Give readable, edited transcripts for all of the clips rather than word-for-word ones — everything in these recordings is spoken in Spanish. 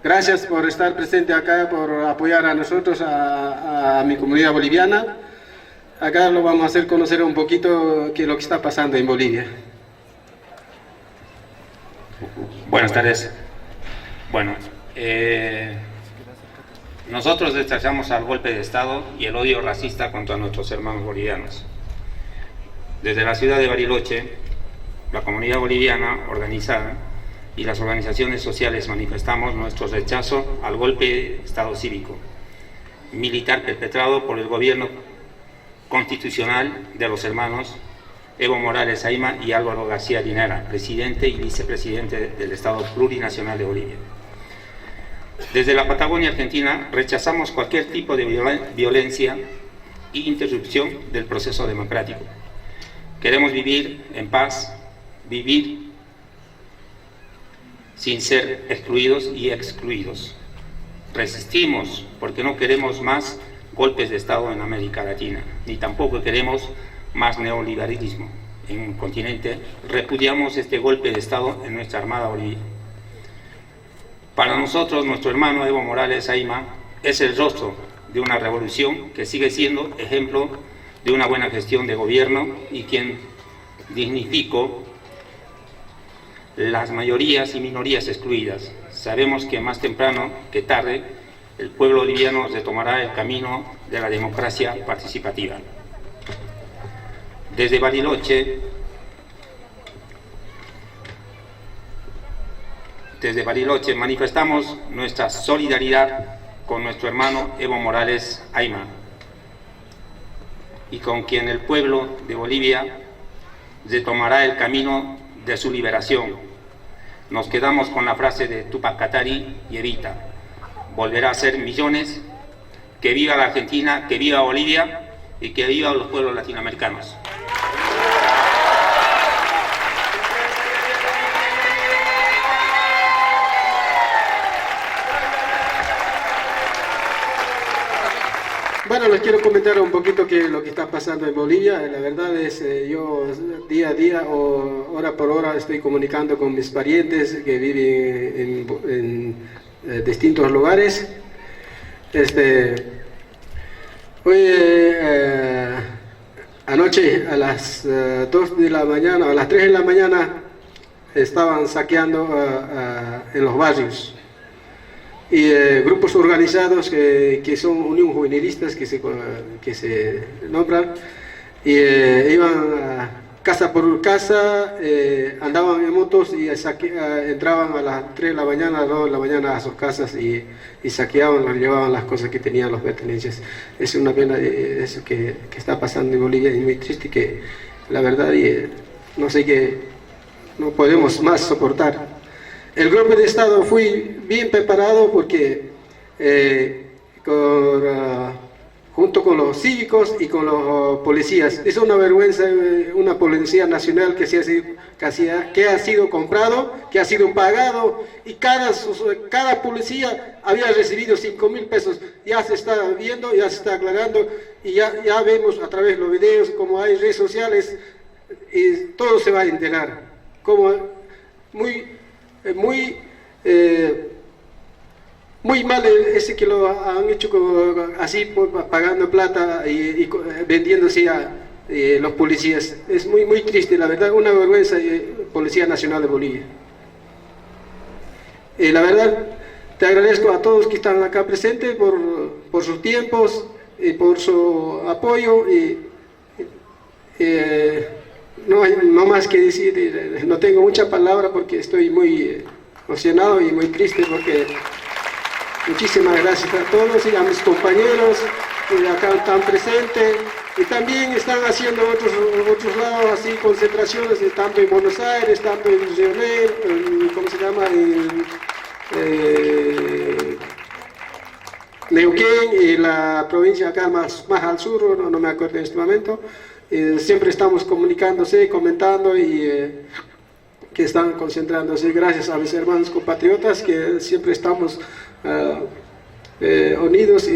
Gracias por estar presente acá, por apoyar a nosotros, a mi comunidad boliviana. Acá lo vamos a hacer conocer un poquito qué es lo que está pasando en Bolivia. Buenas tardes. Bueno, nosotros rechazamos al golpe de Estado y el odio racista contra nuestros hermanos bolivianos. Desde la ciudad de Bariloche, la comunidad boliviana organizada y las organizaciones sociales manifestamos nuestro rechazo al golpe de Estado cívico militar perpetrado por el gobierno constitucional de los hermanos Evo Morales Ayma y Álvaro García Linera, presidente y vicepresidente del Estado Plurinacional de Bolivia. Desde la Patagonia Argentina rechazamos cualquier tipo de violencia e interrupción del proceso democrático. Queremos vivir en paz, vivir sin ser excluidos y excluidos. Resistimos porque no queremos más golpes de Estado en América Latina, ni tampoco queremos más neoliberalismo en un continente. Repudiamos este golpe de Estado en nuestra Armada Boliviana. Para nosotros, nuestro hermano Evo Morales Ayma es el rostro de una revolución que sigue siendo ejemplo de una buena gestión de gobierno y quien dignificó las mayorías y minorías excluidas. Sabemos que más temprano que tarde el pueblo boliviano retomará el camino de la democracia participativa. Desde Bariloche manifestamos nuestra solidaridad con nuestro hermano Evo Morales Ayma y con quien el pueblo de Bolivia retomará el camino de su liberación. Nos quedamos con la frase de Tupac Katari y Evita: volverá a ser millones, que viva la Argentina, que viva Bolivia y que viva los pueblos latinoamericanos. Bueno, les quiero comentar un poquito lo que está pasando en Bolivia. La verdad es yo día a día o hora por hora estoy comunicando con mis parientes que viven en distintos lugares. Hoy anoche a las 2 de la mañana, a las 3 de la mañana estaban saqueando en los barrios. Y grupos organizados que son Unión Juvenilistas que se nombran y iban casa por casa, andaban en motos y entraban a las 3 de la mañana, a las 2 de la mañana a sus casas y saqueaban, llevaban las cosas que tenían los pertenencias. Es una pena eso que está pasando en Bolivia, y muy triste que la verdad no sé qué, no podemos más soportar. El golpe de Estado fui bien preparado porque junto con los cívicos y con los policías, es una vergüenza una policía nacional que ha sido comprado, que ha sido pagado, y cada policía había recibido 5.000 pesos. Ya se está viendo, ya se está aclarando, y ya vemos a través de los videos, como hay redes sociales, y todo se va a enterar. Como muy mal ese que lo han hecho así, pagando plata y vendiéndose a los policías. Es muy triste, la verdad, una vergüenza, Policía Nacional de Bolivia. La verdad, te agradezco a todos que están acá presentes por sus tiempos y por su apoyo. No más que decir, no tengo mucha palabra porque estoy muy emocionado y muy triste, porque muchísimas gracias a todos y a mis compañeros que acá están presentes, y también están haciendo otros lados así concentraciones, tanto en Buenos Aires, tanto en Río Negro, ¿cómo se llama? Neuquén y la provincia acá más al sur, no me acuerdo en este momento. Siempre estamos comunicándose, comentando y que están concentrándose. Gracias a mis hermanos compatriotas que siempre estamos unidos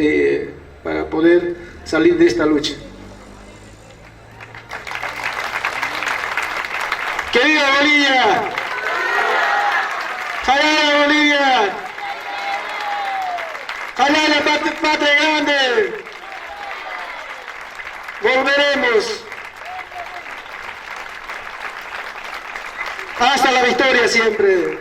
para poder salir de esta lucha. ¡Que viva Bolivia! ¡Viva Bolivia! Allá la patria grande. Volveremos. Hasta la victoria siempre.